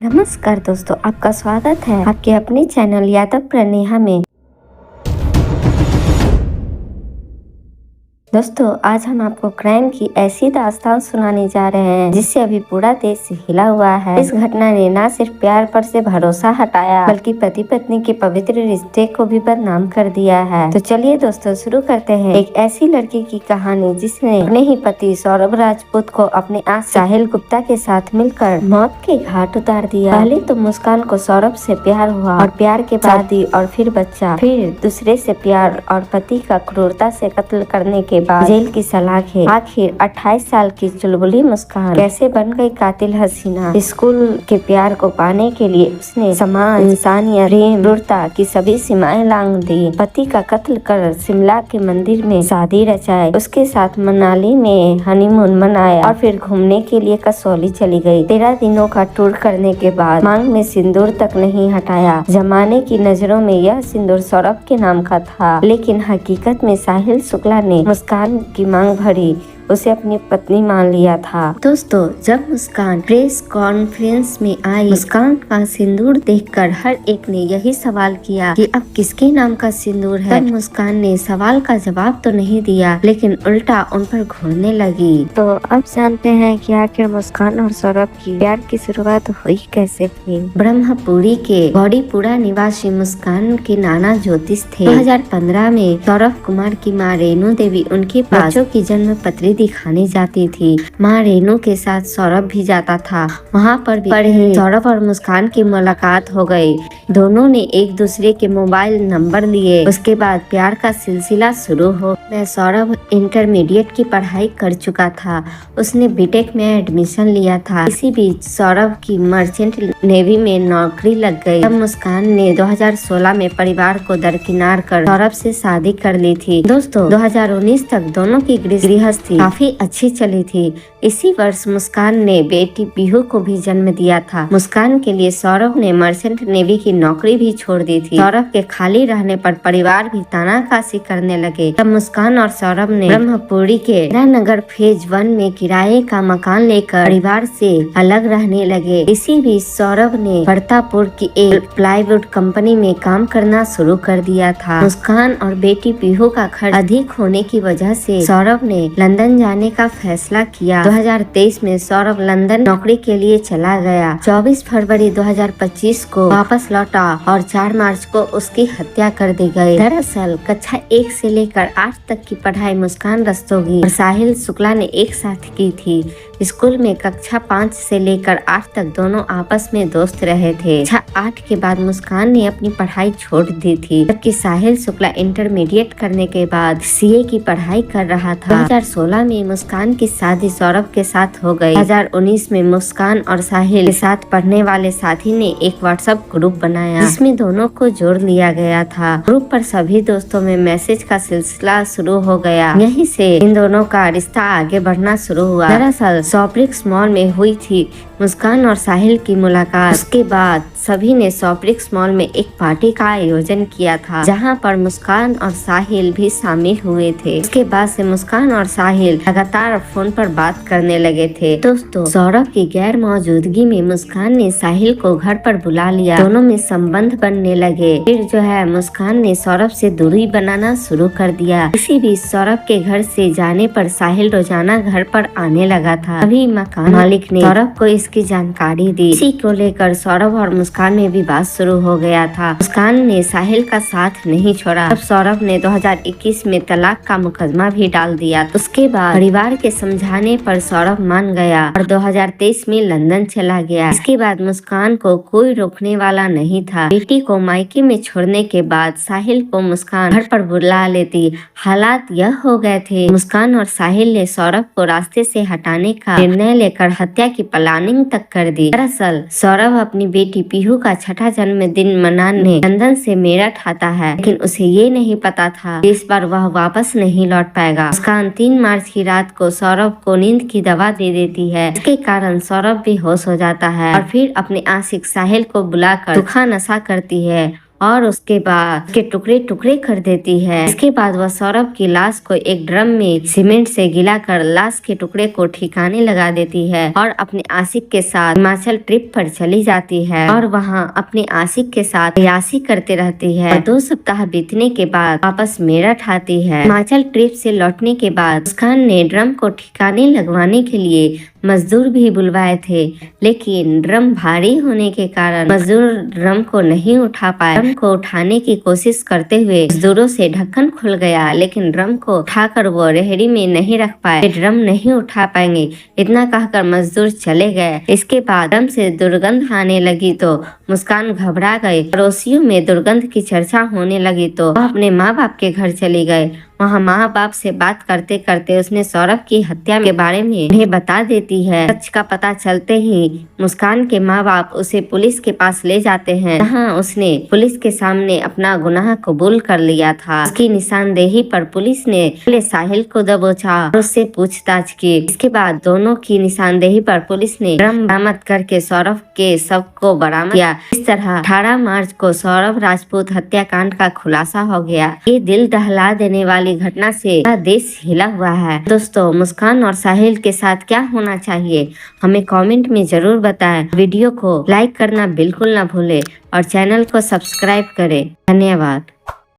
नमस्कार दोस्तों, आपका स्वागत है आपके अपने चैनल यादव प्रणेहा में। दोस्तों, आज हम आपको क्राइम की ऐसी दास्तान सुनाने जा रहे हैं जिससे अभी पूरा देश हिला हुआ है। इस घटना ने न सिर्फ प्यार पर से भरोसा हटाया बल्कि पति पत्नी के पवित्र रिश्ते को भी बदनाम कर दिया है। तो चलिए दोस्तों शुरू करते हैं एक ऐसी लड़की की कहानी जिसने अपने ही पति सौरभ राजपूत को अपने आस साहिल गुप्ता के साथ मिलकर मौत के घाट उतार दिया। पहले तो मुस्कान को सौरभ से प्यार हुआ और प्यार के बाद शादी और फिर बच्चा, फिर दूसरे से प्यार और पति का क्रूरता से कत्ल करने के बाद जेल की सलाखें। आखिर 28 साल की चुलबुली मुस्कान कैसे बन गई कातिल हसीना। स्कूल के प्यार को पाने के लिए उसने समाज, इंसानियत, प्रेम, क्रूरता की सभी सीमाएं लांघ दी। पति का कत्ल कर शिमला के मंदिर में शादी रचाई, उसके साथ मनाली में हनीमून मनाया और फिर घूमने के लिए कसौली चली गई। 13 दिनों का टूर करने के बाद मांग में सिंदूर तक नहीं हटाया। जमाने की नजरों में यह सिंदूर सौरभ के नाम का था, लेकिन हकीकत में साहिल शुक्ला ने मुस्कान की मांग भरी उसे अपनी पत्नी मान लिया था। दोस्तों, जब मुस्कान प्रेस कॉन्फ्रेंस में आई, मुस्कान का सिंदूर देखकर हर एक ने यही सवाल किया कि अब किसके नाम का सिंदूर है। तब मुस्कान ने सवाल का जवाब तो नहीं दिया, लेकिन उल्टा उन पर घूरने लगी। तो अब जानते हैं कि आखिर मुस्कान और सौरभ की प्यार की शुरुआत हुई कैसे थी। ब्रह्मपुरी के गौड़ीपुरा निवासी मुस्कान के नाना ज्योतिष थे। 2015 में सौरभ कुमार की माँ रेणु देवी उनके बच्चों की जन्म पत्री दिखाने जाती थी। माँ रेणु के साथ सौरभ भी जाता था। वहाँ पर भी सौरभ और मुस्कान की मुलाकात हो गई। दोनों ने एक दूसरे के मोबाइल नंबर लिए। उसके बाद प्यार का सिलसिला शुरू हो। मैं सौरभ इंटरमीडिएट की पढ़ाई कर चुका था। उसने बीटेक में एडमिशन लिया था। इसी बीच सौरभ की मर्चेंट नेवी में नौकरी लग गई। तब मुस्कान ने 2016 में परिवार को दरकिनार कर सौरभ से शादी कर ली थी। दोस्तों, 2019 तक दोनों की गृहस्थी काफी अच्छी चली थी। इसी वर्ष मुस्कान ने बेटी पीहू को भी जन्म दिया था। मुस्कान के लिए सौरभ ने मर्चेंट नेवी की नौकरी भी छोड़ दी थी। सौरभ के खाली रहने पर परिवार भी तानाकासी करने लगे। तब मुस्कान और सौरभ ने ब्रह्मपुरी के नगर फेज 1 में किराए का मकान लेकर परिवार से अलग रहने लगे। इसी बीच सौरभ ने प्रतापपुर की एक प्लाईवुड कंपनी में काम करना शुरू कर दिया था। मुस्कान और बेटी पीहू का खर्च अधिक होने की वजह से सौरभ ने लंदन जाने का फैसला किया। 2023 में सौरभ लंदन नौकरी के लिए चला गया। 24 फरवरी 2025 को वापस लौटा और 4 मार्च को उसकी हत्या कर दी गई। दरअसल कक्षा 1 से लेकर 8 तक की पढ़ाई मुस्कान रस्तोगी और साहिल शुक्ला ने एक साथ की थी। स्कूल में कक्षा 5 से लेकर 8 तक दोनों आपस में दोस्त रहे थे। कक्षा 8 के बाद मुस्कान ने अपनी पढ़ाई छोड़ दी थी, जबकि साहिल शुक्ला इंटरमीडिएट करने के बाद सीए की पढ़ाई कर रहा था। 2016 में मुस्कान की शादी सौरभ के साथ हो गई। 2019 में मुस्कान और साहिल के साथ पढ़ने वाले साथी ने एक व्हाट्सएप ग्रुप बनाया जिसमें दोनों को जोड़ लिया गया था। ग्रुप पर सभी दोस्तों में मैसेज का सिलसिला शुरू हो गया। यहीं से इन दोनों का रिश्ता आगे बढ़ना शुरू हुआ। दरअसल सॉप्रिक्स मॉल में हुई थी मुस्कान और साहिल की मुलाकात। उसके बाद सभी ने सॉप्रिक्स मॉल में एक पार्टी का आयोजन किया था, जहां पर मुस्कान और साहिल भी शामिल हुए थे। उसके बाद से मुस्कान और साहिल लगातार फोन पर बात करने लगे थे। दोस्तों, सौरभ की गैर मौजूदगी में मुस्कान ने साहिल को घर पर बुला लिया। दोनों में संबंध बनने लगे। फिर जो है मुस्कान ने सौरभ से दूरी बनाना शुरू कर दिया। इसी बीच सौरभ के घर से जाने पर साहिल रोजाना घर पर आने लगा था। अभी मकान मालिक ने सौरभ को इसकी जानकारी दी। इसी को लेकर सौरभ और मुस्कान में विवाद शुरू हो गया था। मुस्कान ने साहिल का साथ नहीं छोड़ा। तब सौरभ ने 2021 में तलाक का मुकदमा भी डाल दिया। उसके बाद परिवार के समझाने पर सौरभ मान गया और 2023 में लंदन चला गया। इसके बाद मुस्कान को कोई रोकने वाला नहीं था। बेटी को मायके में छोड़ने के बाद साहिल को मुस्कान घर पर बुला लेती। हालात यह हो गए थे, मुस्कान और साहिल ने सौरभ को रास्ते से हटाने का निर्णय लेकर हत्या की प्लानिंग तक कर दी। दरअसल सौरभ अपनी बेटी पीहू का 6ठा जन्मदिन मनाने लंदन से मेरठ आता है, लेकिन उसे ये नहीं पता था कि इस बार वह वापस नहीं लौट पाएगा। मुस्कान 3 मार्च की रात को सौरभ को नींद की दवा दे देती है। इसके कारण सौरभ बेहोश हो जाता है और फिर अपने आशिक साहिल को बुलाकर सूखा नशा करती है और उसके बाद उसके टुकड़े टुकड़े कर देती है। इसके बाद वह सौरभ की लाश को एक ड्रम में सीमेंट से गिला कर लाश के टुकड़े को ठिकाने लगा देती है और अपने आशिक के साथ हिमाचल ट्रिप पर चली जाती है और वहाँ अपने आशिक के साथ अयाशी करते रहती है। 2 सप्ताह बीतने के बाद वापस मेरठ आती है। हिमाचल ट्रिप से लौटने के बाद मुस्कान ने ड्रम को ठिकाने लगवाने के लिए मजदूर भी बुलवाए थे, लेकिन ड्रम भारी होने के कारण मजदूर ड्रम को नहीं उठा पाए। ड्रम को उठाने की कोशिश करते हुए मजदूरों से ढक्कन खुल गया, लेकिन ड्रम को उठाकर वो रेहड़ी में नहीं रख पाए। ड्रम नहीं उठा पाएंगे इतना कहकर मजदूर चले गए। इसके बाद ड्रम से दुर्गंध आने लगी तो मुस्कान घबरा गए। पड़ोसियों में दुर्गंध की चर्चा होने लगी तो वह अपने माँ बाप के घर चली गए। वहाँ माँ बाप से बात करते करते उसने सौरभ की हत्या के बारे में उन्हें बता देती है। सच का पता चलते ही मुस्कान के माँ बाप उसे पुलिस के पास ले जाते हैं, जहाँ उसने पुलिस के सामने अपना गुनाह कबूल कर लिया था। उसकी निशानदेही पर पुलिस ने पहले साहिल को दबोचा और उससे पूछताछ की। इसके बाद दोनों की निशानदेही पर पुलिस ने ड्रम बरामद करके सौरभ के शव को बरामद किया। इस तरह 18 मार्च को सौरभ राजपूत हत्याकांड का खुलासा हो गया। ये दिल दहला देने वाली घटना से पूरा देश हिला हुआ है। दोस्तों, मुस्कान और साहिल के साथ क्या होना चाहिए हमें कमेंट में जरूर बताएं। वीडियो को लाइक करना बिल्कुल ना भूले और चैनल को सब्सक्राइब करें। धन्यवाद।